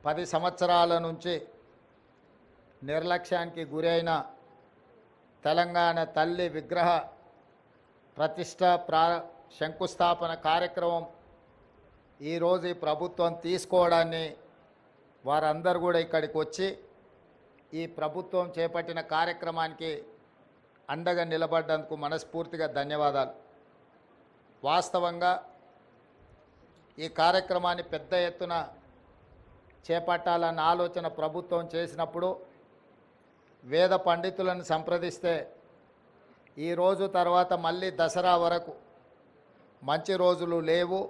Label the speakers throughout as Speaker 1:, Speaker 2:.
Speaker 1: 10 సంవత్సరాల నుంచి నిర్లక్ష్యానికి గురైన తెలంగాణ తల్లి విగ్రహ ప్రతిష్ట శంకుస్థాపన కార్యక్రమం ఈరోజు ఈ ప్రభుత్వం తీసుకోవడాన్ని వారందరూ కూడా ఇక్కడికి వచ్చి ఈ ప్రభుత్వం చేపట్టిన కార్యక్రమానికి అండగా నిలబడ్డందుకు మనస్ఫూర్తిగా ధన్యవాదాలు. వాస్తవంగా ఈ కార్యక్రమాన్ని పెద్ద ఎత్తున చేపట్టాలన్న ఆలోచన ప్రభుత్వం చేసినప్పుడు వేద పండితులను సంప్రదిస్తే ఈ రోజు తర్వాత మళ్ళీ దసరా వరకు మంచి రోజులు లేవు,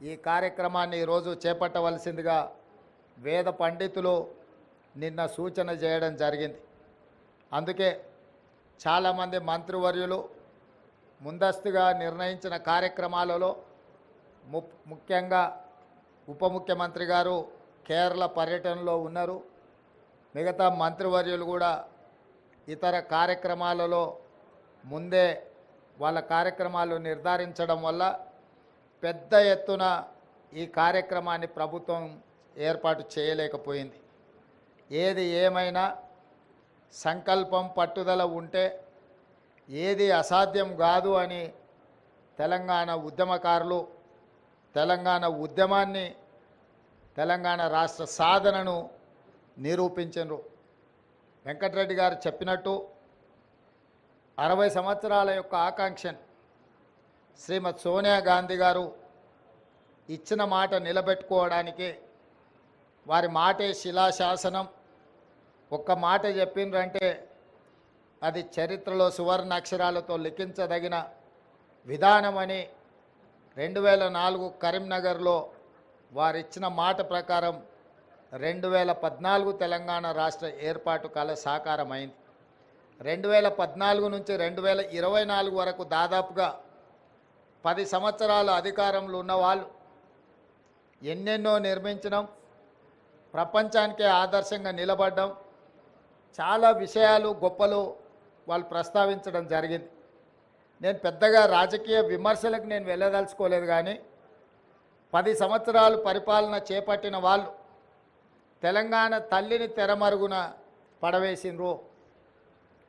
Speaker 1: ఈ కార్యక్రమాన్ని ఈరోజు చేపట్టవలసిందిగా వేద పండితులు నిన్న సూచన చేయడం జరిగింది. అందుకే చాలామంది మంత్రివర్యులు ముందస్తుగా నిర్ణయించిన కార్యక్రమాలలో ముఖ్యంగా ఉప ముఖ్యమంత్రి గారు కేరళ పర్యటనలో ఉన్నారు. మిగతా మంత్రివర్యులు కూడా ఇతర కార్యక్రమాలలో ముందే వాళ్ళ కార్యక్రమాలు నిర్ధారించడం వల్ల పెద్ద ఎత్తున ఈ కార్యక్రమాన్ని ప్రభుత్వం ఏర్పాటు చేయలేకపోయింది. ఏది ఏమైనా సంకల్పం పట్టుదల ఉంటే ఏది అసాధ్యం కాదు అని తెలంగాణ ఉద్యమకారులు తెలంగాణ ఉద్యమాన్ని తెలంగాణ రాష్ట్ర సాధనను నిరూపించారు. వెంకటరెడ్డి గారు చెప్పినట్టు 60 సంవత్సరాల యొక్క ఆకాంక్షను శ్రీమతి సోనియా గాంధీ గారు ఇచ్చిన మాట నిలబెట్టుకోవడానికి వారి మాటే శిలాశాసనం. ఒక్క మాట చెప్పిండ్రంటే అది చరిత్రలో సువర్ణ అక్షరాలతో లిఖించదగిన విధానమని 2004 కరీంనగర్లో వారిచ్చిన మాట ప్రకారం 2014 తెలంగాణ రాష్ట్ర ఏర్పాటు కల సాకారమైంది. 2014 నుంచి 2024 వరకు దాదాపుగా 10 సంవత్సరాల అధికారంలో ఉన్నవాళ్ళు ఎన్నెన్నో నిర్మించడం, ప్రపంచానికే ఆదర్శంగా నిలబడడం, చాలా విషయాలు గొప్పలు వాళ్ళు ప్రస్తావించడం జరిగింది. నేను పెద్దగా రాజకీయ విమర్శలకు నేను వెళ్ళదలుచుకోలేదు, కానీ 10 సంవత్సరాలు పరిపాలన చేపట్టిన వాళ్ళు తెలంగాణ తల్లిని తెరమరుగున పడవేసిండ్రు.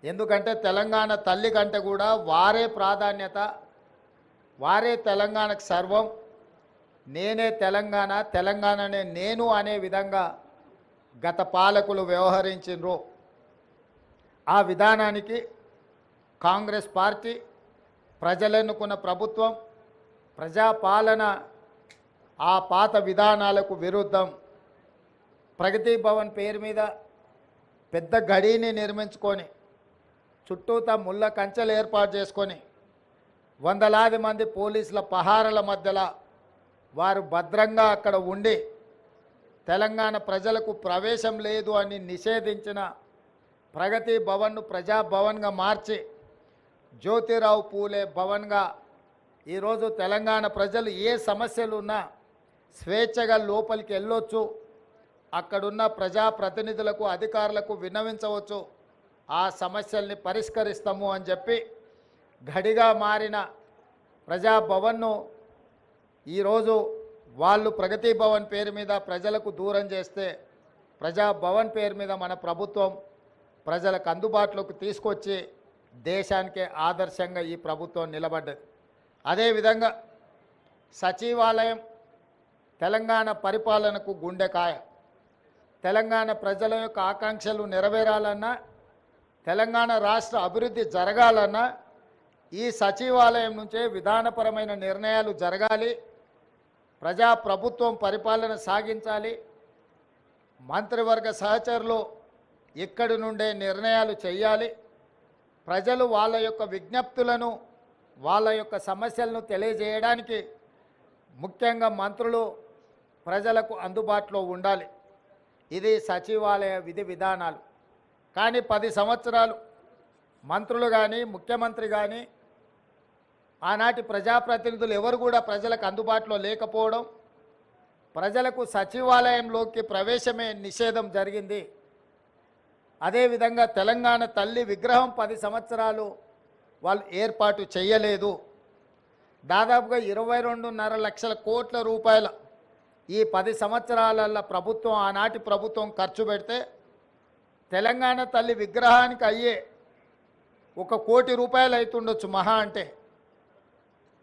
Speaker 1: ఎందుకంటే తెలంగాణ తల్లి కంటే కూడా వారే ప్రాధాన్యత, వారే తెలంగాణకు సర్వం, నేనే తెలంగాణ, తెలంగాణనే నేను అనే విధంగా గత పాలకులు వ్యవహరించిండ్రు. ఆ విధానానికి కాంగ్రెస్ పార్టీ, ప్రజలెన్నుకున్న ప్రభుత్వం, ప్రజాపాలన ఆ పాత విధానాలకు విరుద్ధం ప్రగతి భవన్ పేరు మీద పెద్ద గడిని నిర్మించుకొని చుట్టూతా ముళ్ళ కంచెలు ఏర్పాటు చేసుకొని వందలాది మంది పోలీసుల పహారల మధ్యలో వారు భద్రంగా అక్కడ ఉండి తెలంగాణ ప్రజలకు ప్రవేశం లేదు అని నిషేధించిన ప్రగతి భవన్ను ప్రజాభవన్గా మార్చి జ్యోతిరావు పూలే భవన్గా ఈరోజు తెలంగాణ ప్రజలు ఏ సమస్యలు ఉన్నా స్వేచ్ఛగా లోపలికి వెళ్ళొచ్చు, అక్కడున్న ప్రజాప్రతినిధులకు అధికారులకు విన్నవించవచ్చు, ఆ సమస్యల్ని పరిష్కరిస్తాము అని చెప్పి గడిగా మారిన ప్రజాభవన్ను ఈరోజు వాళ్ళు ప్రగతి భవన్ పేరు మీద ప్రజలకు దూరం చేస్తే ప్రజాభవన్ పేరు మీద మన ప్రభుత్వం ప్రజలకు అందుబాటులోకి తీసుకొచ్చి దేశానికే ఆదర్శంగా ఈ ప్రభుత్వం నిలబడ్డది. అదేవిధంగా సచివాలయం తెలంగాణ పరిపాలనకు గుండెకాయ. తెలంగాణ ప్రజల యొక్క ఆకాంక్షలు నెరవేరాలన్నా, తెలంగాణ రాష్ట్ర అభివృద్ధి జరగాలన్నా ఈ సచివాలయం నుంచే విధానపరమైన నిర్ణయాలు జరగాలి, ప్రజాప్రభుత్వం పరిపాలన సాగించాలి, మంత్రివర్గ సహచరులు ఇక్కడి నుండే నిర్ణయాలు చేయాలి, ప్రజలు వాళ్ళ యొక్క విజ్ఞప్తులను వాళ్ళ యొక్క సమస్యలను తెలియజేయడానికి ముఖ్యంగా మంత్రులు ప్రజలకు అందుబాటులో ఉండాలి. ఇది సచివాలయ విధి విధానాలు. కానీ 10 సంవత్సరాలు మంత్రులు కానీ ముఖ్యమంత్రి కానీ ఆనాటి ప్రజాప్రతినిధులు ఎవరు కూడా ప్రజలకు అందుబాటులో లేకపోవడం, ప్రజలకు సచివాలయంలోకి ప్రవేశమే నిషేధం జరిగింది. అదేవిధంగా తెలంగాణ తల్లి విగ్రహం 10 సంవత్సరాలు వాళ్ళు ఏర్పాటు చేయలేదు. దాదాపుగా 22.5 లక్షల కోట్ల రూపాయల ఈ 10 సంవత్సరాలలో ప్రభుత్వం ఆనాటి ప్రభుత్వం ఖర్చు పెడితే తెలంగాణ తల్లి విగ్రహానికి అయ్యే 1 కోటి రూపాయలు అవుతుండొచ్చు మహా అంటే.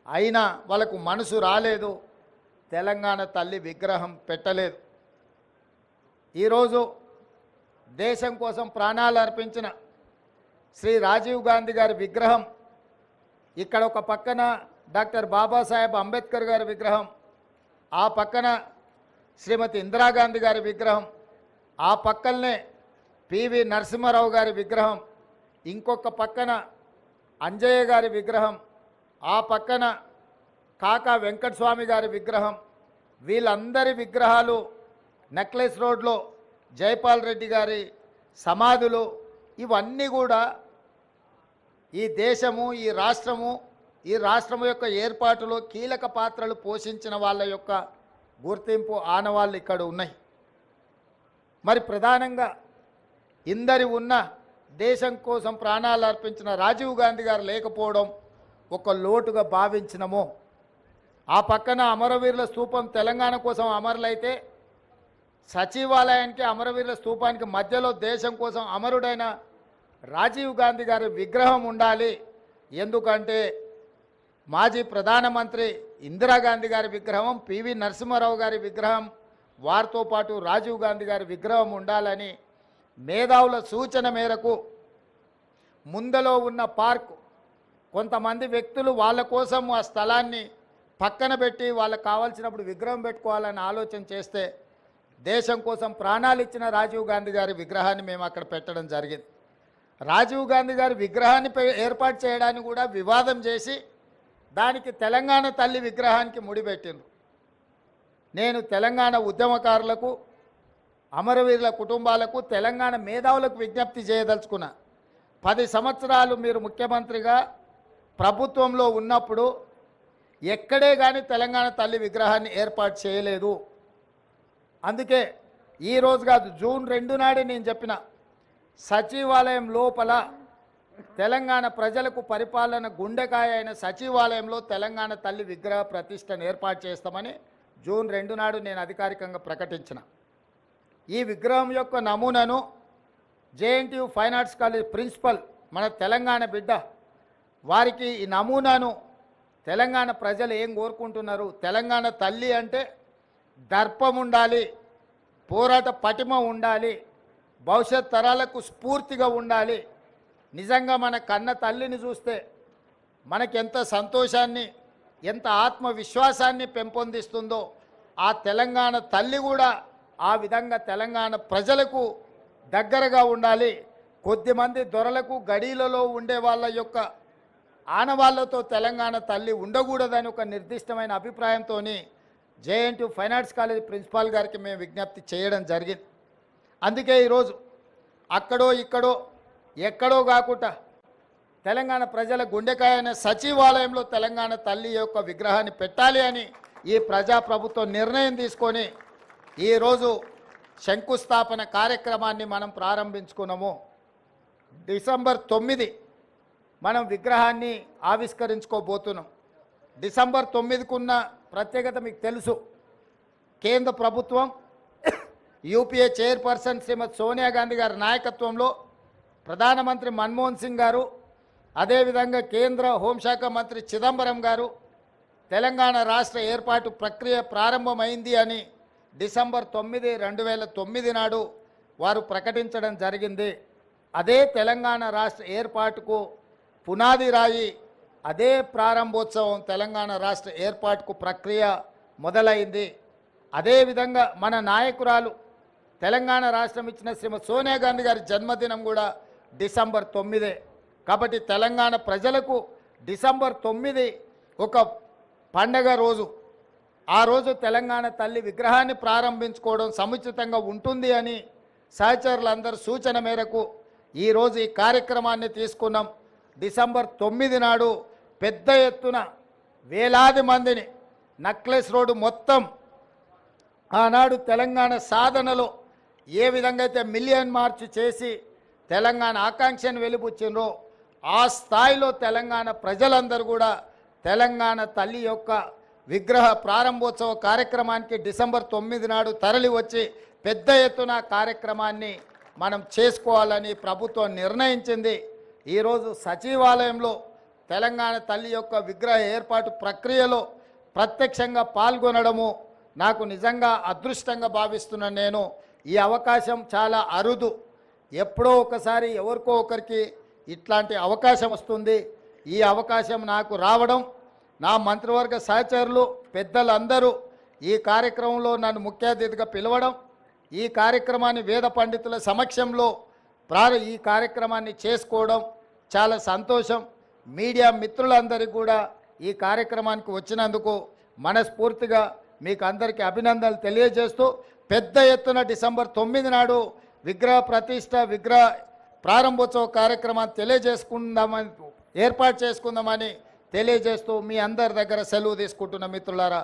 Speaker 1: అయినా వాళ్ళకు మనసు రాలేదు, తెలంగాణ తల్లి విగ్రహం పెట్టలేదు. ఈరోజు దేశం కోసం ప్రాణాలు అర్పించిన శ్రీ రాజీవ్ గాంధీ గారి విగ్రహం ఇక్కడ ఒక పక్కన, డాక్టర్ బాబాసాహెబ్ అంబేద్కర్ గారి విగ్రహం ఆ పక్కన, శ్రీమతి ఇందిరాగాంధీ గారి విగ్రహం ఆ పక్కనే, పివి నరసింహారావు గారి విగ్రహం ఇంకొక పక్కన, అంజయ్య గారి విగ్రహం ఆ పక్కన, కాకా వెంకటస్వామి గారి విగ్రహం, వీళ్ళందరి విగ్రహాలు నెక్లెస్ రోడ్లో జైపాల్ రెడ్డి గారి సమాధులు, ఇవన్నీ కూడా ఈ దేశము, ఈ రాష్ట్రము యొక్క ఏర్పాటులో కీలక పాత్రలు పోషించిన వాళ్ళ యొక్క గుర్తింపు ఆనవాళ్ళు ఇక్కడ ఉన్నాయి. మరి ప్రధానంగా ఇందరి ఉన్న దేశం కోసం ప్రాణాలు అర్పించిన రాజీవ్ గాంధీ గారు లేకపోవడం ఒక లోటుగా భావించినము. ఆ పక్కన అమరవీరుల స్తూపం తెలంగాణ కోసం అమరులైతే, సచివాలయానికి అమరవీరుల స్తూపానికి మధ్యలో దేశం కోసం అమరుడైన రాజీవ్ గాంధీ గారి విగ్రహం ఉండాలి. ఎందుకంటే మాజీ ప్రధానమంత్రి ఇందిరాగాంధీ గారి విగ్రహం, పివి నరసింహారావు గారి విగ్రహం, వారితో పాటు రాజీవ్ గాంధీ గారి విగ్రహం ఉండాలని మేధావుల సూచన మేరకు ముందలో ఉన్న పార్కు కొంతమంది వ్యక్తులు వాళ్ళ కోసం ఆ స్థలాన్ని పక్కన పెట్టి వాళ్ళకు కావాల్సినప్పుడు విగ్రహం పెట్టుకోవాలని ఆలోచన చేస్తే, దేశం కోసం ప్రాణాలు ఇచ్చిన రాజీవ్ గాంధీ గారి విగ్రహాన్ని మేము అక్కడ పెట్టడం జరిగింది. రాజీవ్ గాంధీ గారి విగ్రహాన్ని ఏర్పాటు చేయడానికి కూడా వివాదం చేసి దానికి తెలంగాణ తల్లి విగ్రహానికి ముడిపెట్టిండ్రు. నేను తెలంగాణ ఉద్యమకారులకు, అమరవీరుల కుటుంబాలకు, తెలంగాణ మేధావులకు విజ్ఞప్తి చేయదలుచుకున్నా. 10 సంవత్సరాలు మీరు ముఖ్యమంత్రిగా ప్రభుత్వంలో ఉన్నప్పుడు ఎక్కడే కానీ తెలంగాణ తల్లి విగ్రహాన్ని ఏర్పాటు చేయలేదు. అందుకే ఈరోజు కాదు, జూన్ 2 నాడే నేను చెప్పిన, సచివాలయం లోపల తెలంగాణ ప్రజలకు పరిపాలన గుండెకాయ అయిన సచివాలయంలో తెలంగాణ తల్లి విగ్రహ ప్రతిష్టను ఏర్పాటు చేస్తామని జూన్ 2 నాడు నేను అధికారికంగా ప్రకటించిన. ఈ విగ్రహం యొక్క నమూనాను JNTU fine arts college principal, మన తెలంగాణ బిడ్డ, వారికి ఈ నమూనాను తెలంగాణ ప్రజలు ఏం కోరుకుంటున్నారు, తెలంగాణ తల్లి అంటే దర్పం ఉండాలి, పోరాట పటిమ ఉండాలి, భవిష్యత్ తరాలకు స్ఫూర్తిగా ఉండాలి. నిజంగా మన కన్న తల్లిని చూస్తే మనకెంత సంతోషాన్ని, ఎంత ఆత్మవిశ్వాసాన్ని పెంపొందిస్తుందో, ఆ తెలంగాణ తల్లి కూడా ఆ విధంగా తెలంగాణ ప్రజలకు దగ్గరగా ఉండాలి. కొద్దిమంది దొరలకు గడీలలో ఉండే వాళ్ళ యొక్క ఆనవాళ్లతో తెలంగాణ తల్లి ఉండకూడదని ఒక నిర్దిష్టమైన అభిప్రాయంతో JNTU fine arts college principal గారికి మేము విజ్ఞప్తి చేయడం జరిగింది. అందుకే ఈరోజు అక్కడో ఇక్కడో ఎక్కడో కాకుండా తెలంగాణ ప్రజల గుండెకాయ అనే సచివాలయంలో తెలంగాణ తల్లి యొక్క విగ్రహాన్ని పెట్టాలి అని ఈ ప్రజాప్రభుత్వం నిర్ణయం తీసుకొని ఈరోజు శంకుస్థాపన కార్యక్రమాన్ని మనం ప్రారంభించుకున్నాము. డిసెంబర్ 9 మనం విగ్రహాన్ని ఆవిష్కరించుకోబోతున్నాం. డిసెంబర్ 9కున్న ప్రత్యేకత మీకు తెలుసు. కేంద్ర ప్రభుత్వం యూపీఏ చైర్పర్సన్ శ్రీమతి సోనియా గాంధీ గారి నాయకత్వంలో ప్రధానమంత్రి మన్మోహన్ సింగ్ గారు, అదేవిధంగా కేంద్ర హోంశాఖ మంత్రి చిదంబరం గారు తెలంగాణ రాష్ట్ర ఏర్పాటు ప్రక్రియ ప్రారంభమైంది అని డిసెంబర్ 9, 2009 నాడు వారు ప్రకటించడం జరిగింది. అదే తెలంగాణ రాష్ట్ర ఏర్పాటుకు పునాది రాయి, అదే ప్రారంభోత్సవం తెలంగాణ రాష్ట్ర ఏర్పాటుకు ప్రక్రియ మొదలైంది. అదేవిధంగా మన నాయకురాలు తెలంగాణ రాష్ట్రం ఇచ్చిన శ్రీమతి సోనియా గాంధీ గారి జన్మదినం కూడా డిసెంబర్ 9. కాబట్టి తెలంగాణ ప్రజలకు డిసెంబర్ 9 ఒక పండగ రోజు. ఆ రోజు తెలంగాణ తల్లి విగ్రహాన్ని ప్రారంభించుకోవడం సముచితంగా ఉంటుంది అని సహచరులందరూ సూచన మేరకు ఈరోజు ఈ కార్యక్రమాన్ని తీసుకున్నాం. డిసెంబర్ 9 నాడు పెద్ద ఎత్తున వేలాది మందిని నెక్లెస్ రోడ్డు మొత్తం ఆనాడు తెలంగాణ సాధనలో ఏ విధంగా అయితే మిలియన్ మార్చ్ చేసి తెలంగాణ ఆకాంక్షను వెలిబుచ్చిండ్రో ఆ స్థాయిలో తెలంగాణ ప్రజలందరూ కూడా తెలంగాణ తల్లి యొక్క విగ్రహ ప్రారంభోత్సవ కార్యక్రమానికి డిసెంబర్ 9 నాడు తరలి వచ్చి పెద్ద ఎత్తున కార్యక్రమాన్ని మనం చేసుకోవాలని ప్రభుత్వం నిర్ణయించింది. ఈరోజు సచివాలయంలో తెలంగాణ తల్లి యొక్క విగ్రహ ఏర్పాటు ప్రక్రియలో ప్రత్యక్షంగా పాల్గొనడము నాకు నిజంగా అదృష్టంగా భావిస్తున్నాను. నేను ఈ అవకాశం చాలా అరుదు, ఎప్పుడో ఒకసారి ఎవరికో ఒకరికి ఇట్లాంటి అవకాశం వస్తుంది. ఈ అవకాశం నాకు రావడం, నా మంత్రివర్గ సహచరులు పెద్దలందరూ ఈ కార్యక్రమంలో నన్ను ముఖ్య అతిథిగా పిలవడం, ఈ కార్యక్రమాన్ని వేద పండితుల సమక్షంలో ఈ కార్యక్రమాన్ని చేసుకోవడం చాలా సంతోషం. మీడియా మిత్రులందరికీ కూడా ఈ కార్యక్రమానికి వచ్చినందుకు మనస్ఫూర్తిగా మీకు అందరికీ అభినందనలు తెలియజేస్తూ పెద్ద ఎత్తున డిసెంబర్ 9 నాడు విగ్రహ ప్రతిష్ట విగ్రహ ప్రారంభోత్సవ కార్యక్రమాన్ని ఏర్పాటు చేసుకుందామని తెలియజేస్తూ మీ అందరి దగ్గర సెలవు తీసుకుంటున్న మిత్రులారా.